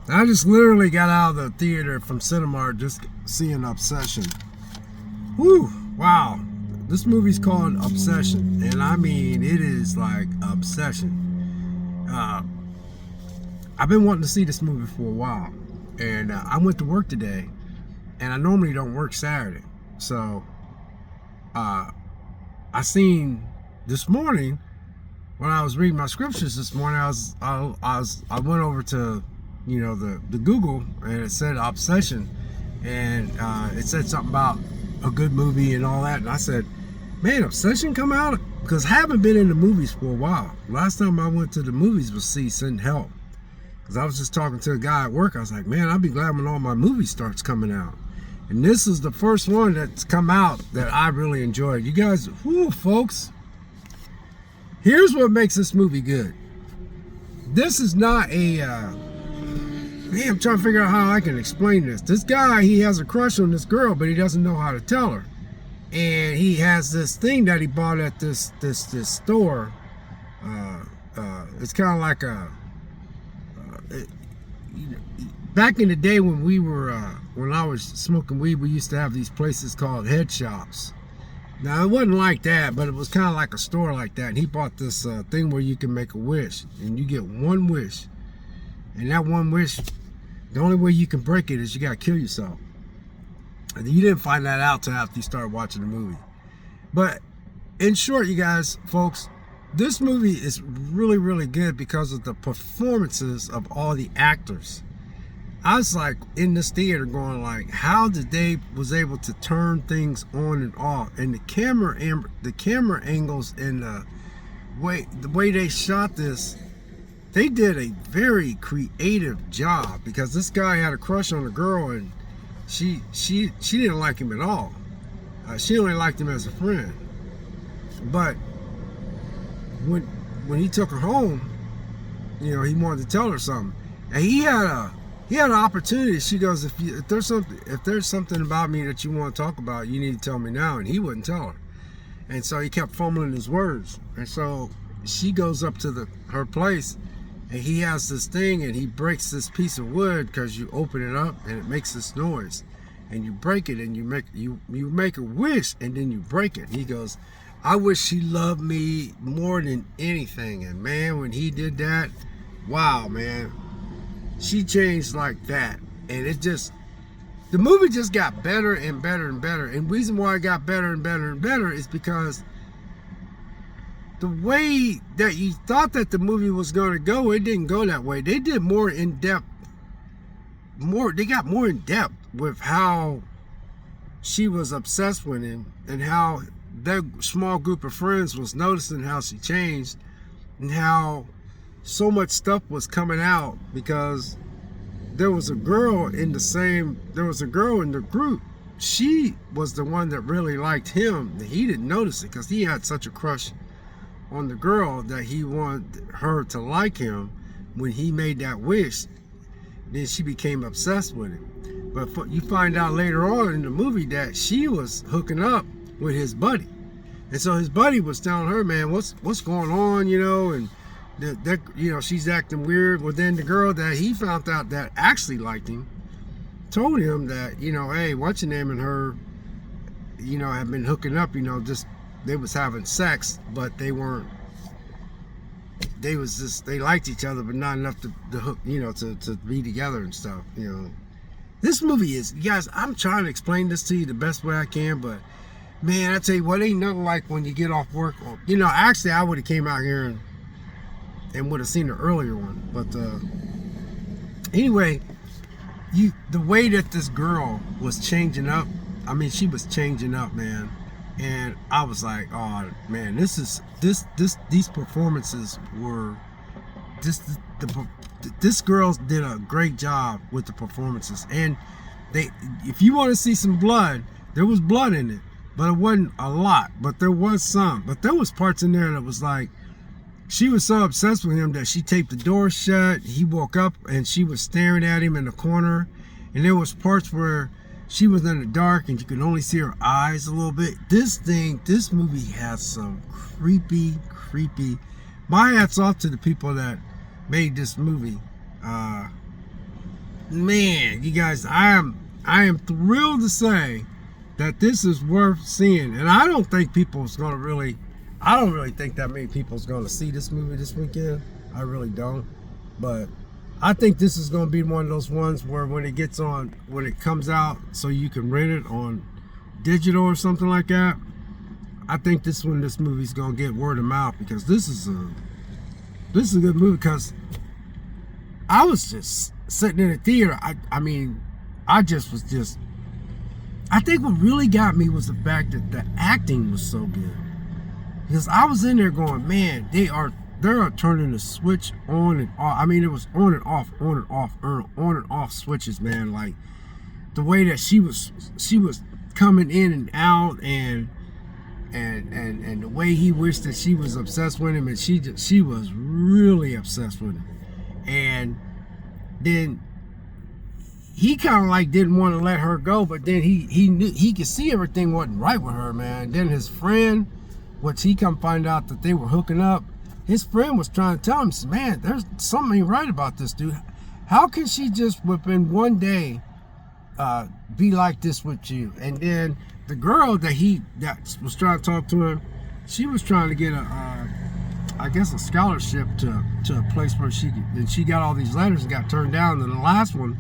I just literally got out of the theater from Cinemark just seeing Obsession. Whew, wow. This movie's called Obsession, and I mean, it is like obsession. I've been wanting to see this movie for a while, and I went to work today, and I normally don't work Saturday, so I seen this morning when I was reading my scriptures this morning. I went over to the Google, and it said Obsession, and it said something about a good movie and all that, and I said, man, Obsession come out? Because I haven't been in the movies for a while. Last time I went to the movies was see Send Help, because I was just talking to a guy at work. I was like, man, I'll be glad when all my movies starts coming out. And this is the first one that's come out that I really enjoyed. You guys, whoo, folks, here's what makes this movie good. This is not a man, I'm trying to figure out how I can explain this. This guy, he has a crush on this girl, but he doesn't know how to tell her. And he has this thing that he bought at this store. It's kind of like back in the day when we were when I was smoking weed, we used to have these places called head shops. Now it wasn't like that, but it was kind of like a store like that. And he bought this thing where you can make a wish, and you get one wish, and that one wish, the only way you can break it is you gotta kill yourself. And you didn't find that out till after you started watching the movie. But in short, you guys, folks, this movie is really, really good because of the performances of all the actors. I was like in this theater going like, how did they was able to turn things on and off, and the camera angles and the way they shot this, they did a very creative job, because this guy had a crush on a girl, and she didn't like him at all. She only liked him as a friend. But when he took her home, he wanted to tell her something, and he had an opportunity. She goes, if there's something about me that you want to talk about, you need to tell me now. And he wouldn't tell her, and so he kept fumbling his words. And so she goes up to her place, and he has this thing, and he breaks this piece of wood, because you open it up and it makes this noise, and you break it, and you make a wish, and then you break it. He goes, I wish she loved me more than anything. And man, when he did that, wow, man, she changed like that. And the movie just got better and better and better. And the reason why it got better and better and better is because the way that you thought that the movie was going to go, it didn't go that way. They did more in depth. They got more in depth with how she was obsessed with him, and how that small group of friends was noticing how she changed, and how so much stuff was coming out, because there was a girl in the group. She was the one that really liked him. He didn't notice it because he had such a crush on the girl that he wanted her to like him. When he made that wish, then she became obsessed with him. But you find out later on in the movie that she was hooking up with his buddy, and so his buddy was telling her, man, what's going on, and that she's acting weird. Well, then the girl that he found out that actually liked him told him that, hey, what's your name, and her have been hooking up, just they was having sex, but they weren't. They liked each other, but not enough to hook, to be together and stuff. This movie is, you guys, I'm trying to explain this to you the best way I can, but man, I tell you what, ain't nothing like when you get off work. Actually, I would have came out here and would have seen the earlier one, but anyway, the way that this girl was changing up, I mean, she was changing up, man. And I was like, oh man, these performances were this girls did a great job with the performances. And if you want to see some blood, there was blood in it, but it wasn't a lot, but there was some. But there was parts in there that was like, she was so obsessed with him that she taped the door shut. He woke up and she was staring at him in the corner, and there was parts where she was in the dark and you could only see her eyes a little bit. This movie has some creepy. My hats off to the people that made this movie. man, you guys, I am thrilled to say that this is worth seeing, and I don't think people's gonna really, I don't really think that many people's gonna see this movie this weekend. I really don't, but I think this is gonna be one of those ones where when it comes out, so you can rent it on digital or something like that. I think this movie's gonna get word of mouth, because this is a good movie. Because I was just sitting in the theater. I mean, I think what really got me was the fact that the acting was so good. Because I was in there going, man, they're turning the switch on and off. I mean, it was on and off, on and off, on and off switches, man. Like the way that she was coming in and out, and the way he wished that she was obsessed with him, and she was really obsessed with him. And then he kind of like didn't want to let her go, but then he knew, he could see everything wasn't right with her, man. And then his friend, which he come find out that they were hooking up, his friend was trying to tell him, man, there's something ain't right about this dude. How can she just within one day be like this with you? And then the girl that was trying to talk to him, she was trying to get I guess a scholarship to a place where she could, and she got all these letters and got turned down. And the last one,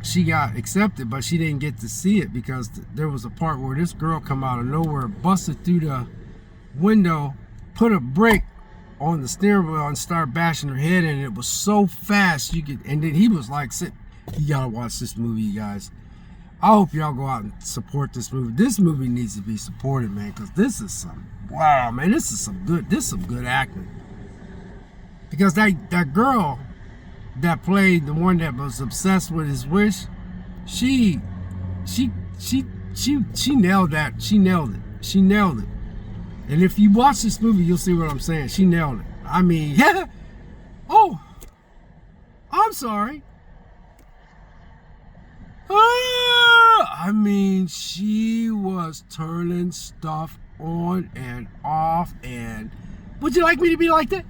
she got accepted, but she didn't get to see it because there was a part where this girl come out of nowhere, busted through the window, put a brick on the steering wheel and started bashing her head, and it was so fast and then he was like, you gotta watch this movie, you guys. I hope y'all go out and support this movie. This movie needs to be supported, man, because this is some good acting. Because that girl that played the one that was obsessed with his wish, she nailed that. She nailed it. And if you watch this movie, you'll see what I'm saying. She nailed it. I mean, oh, I'm sorry. I mean, she was turning stuff on and off. And would you like me to be like that?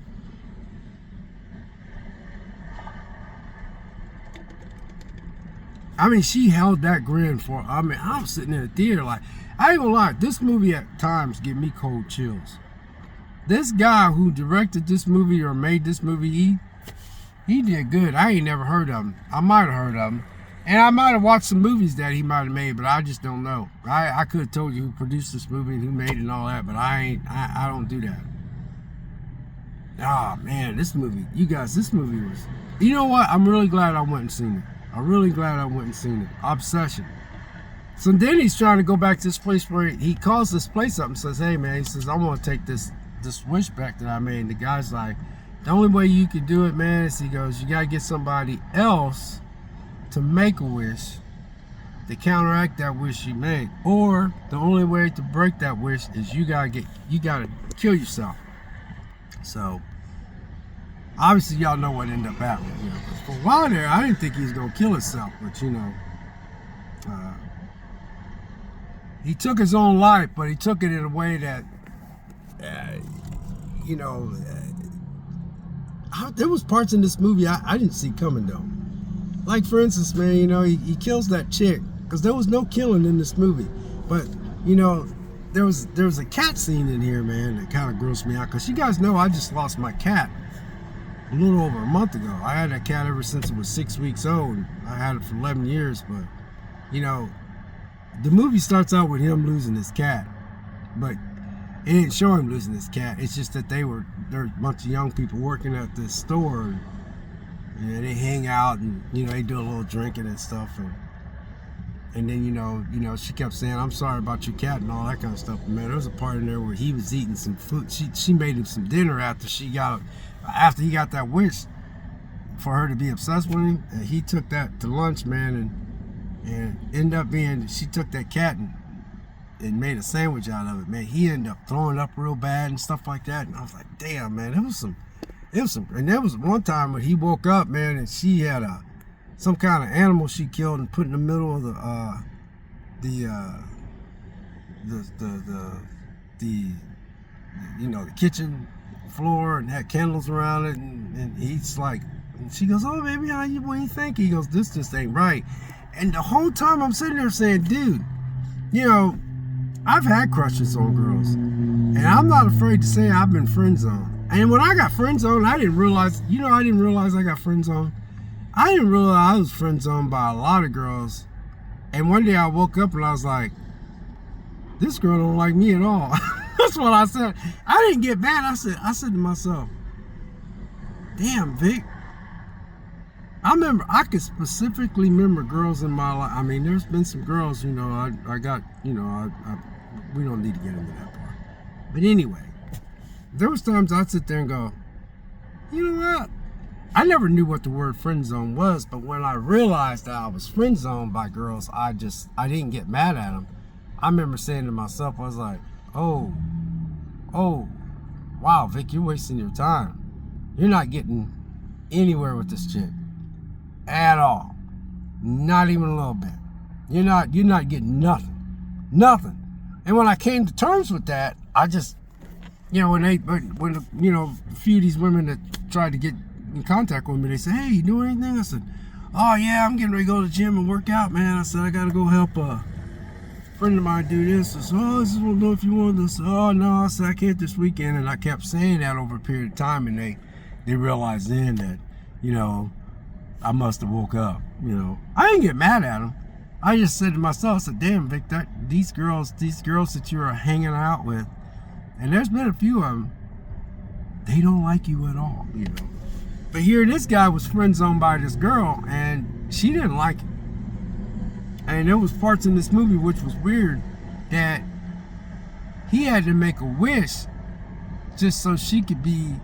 I mean, she held that grin for, I mean, I was sitting in the theater like, I ain't gonna lie, this movie at times give me cold chills. This guy who directed this movie or made this movie, he did good. I ain't never heard of him. I might have heard of him. And I might have watched some movies that he might have made, but I just don't know. I could have told you who produced this movie and who made it and all that, but I don't do that. Oh man, this movie, you guys, this movie was, you know what? I'm really glad I went and seen it. I'm really glad I went and seen it. Obsession. So then he's trying to go back to this place where he calls this place up and says, hey man, he says, I want to take this wish back that I made. And the guy's like, the only way you can do it, man, is he goes, you got to get somebody else to make a wish to counteract that wish you made. Or the only way to break that wish is you got to kill yourself. So obviously y'all know what ended up happening. You know, for a while there, I didn't think he was going to kill himself, but you know, he took his own life, but he took it in a way that, you know, there was parts in this movie I didn't see coming though. Like for instance, man, you know, he kills that chick because there was no killing in this movie. But you know, there was a cat scene in here, man, that kind of grossed me out. Because you guys know I just lost my cat a little over a month ago. I had that cat ever since it was 6 weeks old. I had it for 11 years, but you know, the movie starts out with him losing his cat, but it didn't show him losing his cat. It's just that there's a bunch of young people working at this store, and they hang out, and you know, they do a little drinking and stuff, and then you know she kept saying, I'm sorry about your cat and all that kind of stuff. Man, there was a part in there where he was eating some food. She made him some dinner after he got that wish for her to be obsessed with him, and he took that to lunch, man, and ended up being, she took that cat and made a sandwich out of it, man. He ended up throwing up real bad and stuff like that, and I was like, damn, man, it was some, and there was one time when he woke up, man, and she had some kind of animal she killed and put in the middle of the you know, the kitchen floor, and had candles around it, and he's like, And she goes, oh, baby, what do you think? He goes, this just ain't right. And the whole time I'm sitting there saying, dude, you know, I've had crushes on girls. And I'm not afraid to say I've been friend zoned. And when I got friend zoned, I didn't realize I got friend zoned. I didn't realize I was friend zoned by a lot of girls. And one day I woke up and I was like, this girl don't like me at all. That's what I said. I didn't get mad. I said to myself, damn, Vic. I could specifically remember girls in my life. I mean, there's been some girls, you know, I got, you know, we don't need to get into that part. But anyway, there was times I'd sit there and go, you know what? I never knew what the word friend zone was, but when I realized that I was friend zoned by girls, I didn't get mad at them. I remember saying to myself, I was like, oh, wow, Vic, you're wasting your time. You're not getting anywhere with this chick at all. Not even a little bit. You're not getting nothing. And when I came to terms with that, I just, you know, when you know, a few of these women that tried to get in contact with me, they said, hey, you doing anything? I said, oh yeah, I'm getting ready to go to the gym and work out, man. I said, I gotta go help a friend of mine do this. I said, oh, this is what know if you want this. Oh no, I said, I can't this weekend. And I kept saying that over a period of time, and they realized then that, you know, I must have woke up. You know, I didn't get mad at them. I just said to myself, I said, damn, Vic, these girls that you are hanging out with, and there's been a few of them, they don't like you at all, you know. But here, this guy was friend zoned by this girl, and she didn't like him. And there was parts in this movie which was weird, that he had to make a wish just so she could be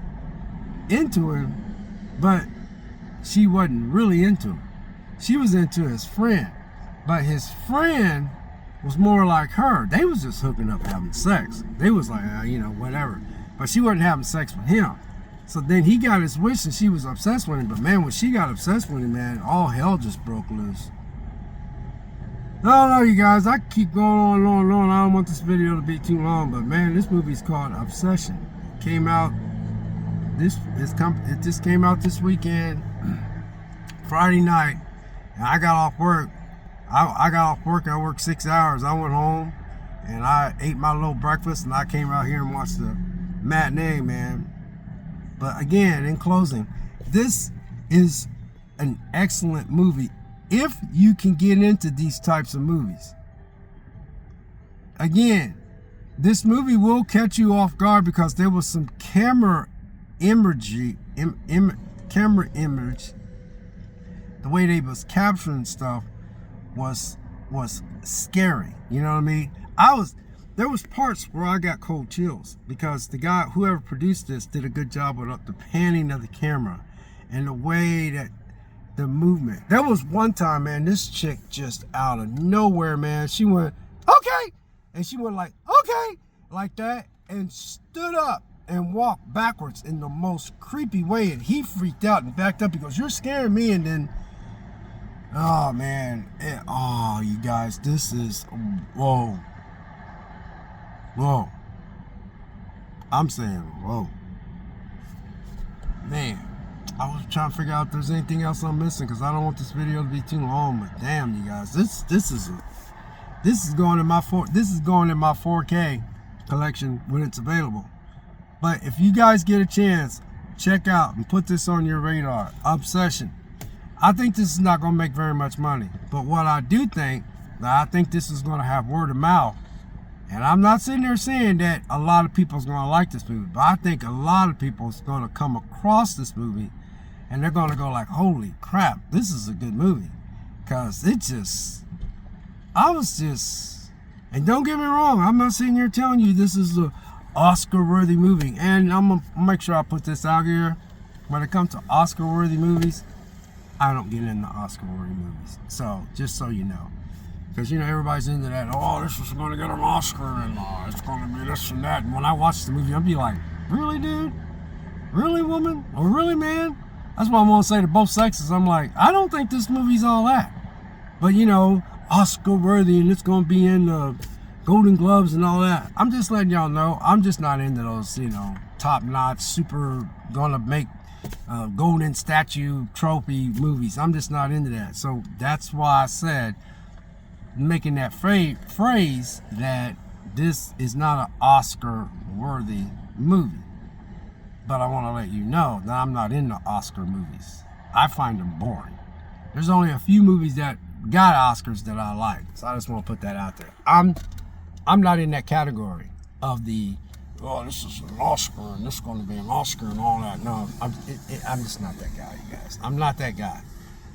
into him, but she wasn't really into him. She was into his friend, but his friend was more like her. They was just hooking up, having sex. They was like, you know, whatever. But she wasn't having sex with him. So then he got his wish and she was obsessed with him. But man, when she got obsessed with him, man, all hell just broke loose. I don't know, you guys. I keep going on and on and on. I don't want this video to be too long, but man, this movie's called Obsession. It came out. It just came out this weekend, Friday night, and I got off work. I got off work. I worked 6 hours. I went home and I ate my little breakfast, and I came out here and watched the matinee, man. But again, in closing, this is an excellent movie if you can get into these types of movies. Again, this movie will catch you off guard because there was some camera image. The way they was capturing stuff was scary. You know what I mean? There was parts where I got cold chills because the guy, whoever produced this, did a good job with the panning of the camera and the way that the movement. There was one time, man, this chick just out of nowhere, man, she went, okay, and she went like, okay, like that, and stood up and walked backwards in the most creepy way, and he freaked out and backed up. He goes, you're scaring me. And then, oh man, you guys, this is, whoa, I'm saying whoa, man. I was trying to figure out if there's anything else I'm missing because I don't want this video to be too long. But damn, you guys, this is going in my 4K collection when it's available. But if you guys get a chance, check out and put this on your radar. Obsession. I think this is not going to make very much money. But what I do think, I think this is going to have word of mouth. And I'm not sitting there saying that a lot of people is going to like this movie. But I think a lot of people is going to come across this movie and they're going to go like, holy crap, this is a good movie. Because and don't get me wrong, I'm not sitting here telling you this is a Oscar-worthy movie. And I'm going to make sure I put this out here. When it comes to Oscar-worthy movies, I don't get into Oscar-worthy movies. So, just so you know. Because, you know, everybody's into that, oh, this is going to get an Oscar, and it's going to be this and that. And when I watch the movie, I'll be like, really, dude? Really, woman? Or really, man? That's what I'm going to say to both sexes. I'm like, I don't think this movie's all that. But, you know, Oscar-worthy, and it's going to be in the Golden Gloves and all that. I'm just letting y'all know, I'm just not into those, you know, top-notch, super, going to make golden statue trophy movies. I'm just not into that. So that's why I said, making that phrase that this is not an Oscar worthy movie. But I want to let you know that I'm not into Oscar movies. I find them boring. There's only a few movies that got Oscars that I like. So I just want to put that out there. I'm not in that category of the, oh, this is an Oscar and this is going to be an Oscar and all that. No, I'm just not that guy, you guys. I'm not that guy.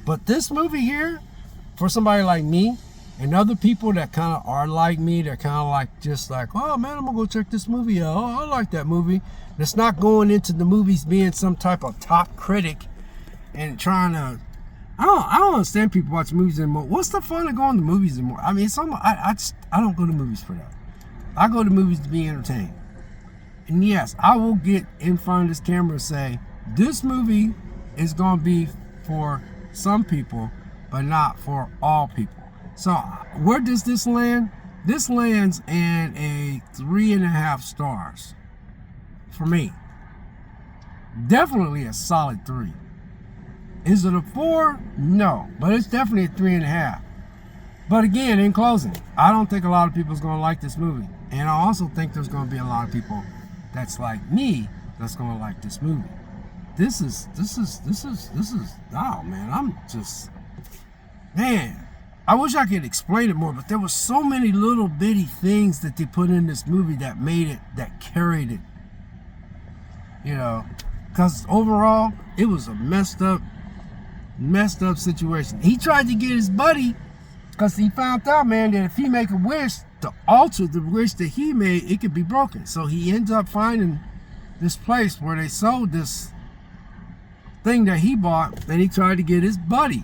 But this movie here, for somebody like me and other people that kind of are like me, they're kind of like, just like, oh man, I'm going to go check this movie out. Oh, I like that movie. It's not going into the movies being some type of top critic and trying to, I don't understand people watch movies anymore. What's the fun of going to movies anymore? I mean, I don't go to movies for that. I go to movies to be entertained. And yes, I will get in front of this camera and say, this movie is going to be for some people, but not for all people. So where does this land? This lands in a 3.5 stars for me. Definitely a solid 3. Is it a 4? No, but it's definitely a 3.5. But again, in closing, I don't think a lot of people is going to like this movie. And I also think there's going to be a lot of people that's like me that's going to like this movie. This is, oh man, man, I wish I could explain it more, but there were so many little bitty things that they put in this movie that made it, that carried it. You know, because overall, it was a messed up situation. He tried to get his buddy, because he found out, man, that if he make a wish, to alter the wish that he made, it could be broken. So he ends up finding this place where they sold this thing that he bought, and he tried to get his buddy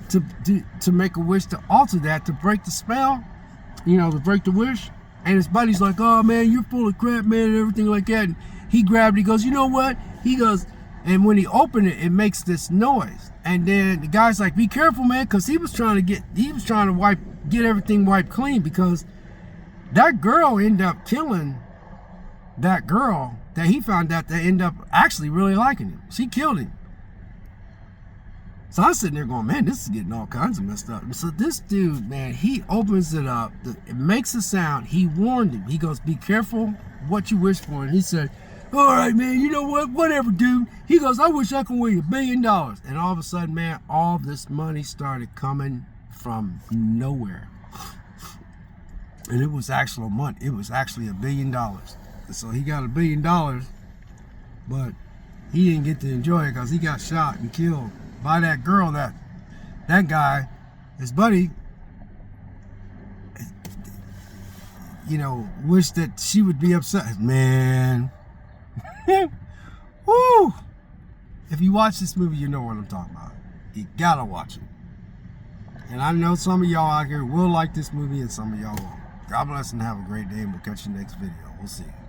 to make a wish to alter that, to break the spell, you know, to break the wish. And his buddy's like, oh man, you're full of crap, man, and everything like that. And he grabbed it, he goes, you know what? He goes, and when he opened it, it makes this noise. And then the guy's like, be careful, man, because he was trying to get everything wiped clean, because that girl ended up killing that girl that he found out that ended up actually really liking him. She killed him. So I was sitting there going, man, this is getting all kinds of messed up. So this dude, man, he opens it up. It makes a sound. He warned him. He goes, be careful what you wish for. And he said, all right, man, you know what? Whatever, dude. He goes, I wish I could win $1 billion. And all of a sudden, man, all this money started coming from nowhere. And it was actual money. It was actually $1 billion. And so he got $1 billion, but he didn't get to enjoy it because he got shot and killed by that girl, that guy, his buddy, you know, wished that she would be upset. Man. Woo! If you watch this movie, you know what I'm talking about. You gotta watch it. And I know some of y'all out here will like this movie and some of y'all won't. God bless and have a great day, and we'll catch you next video. We'll see you.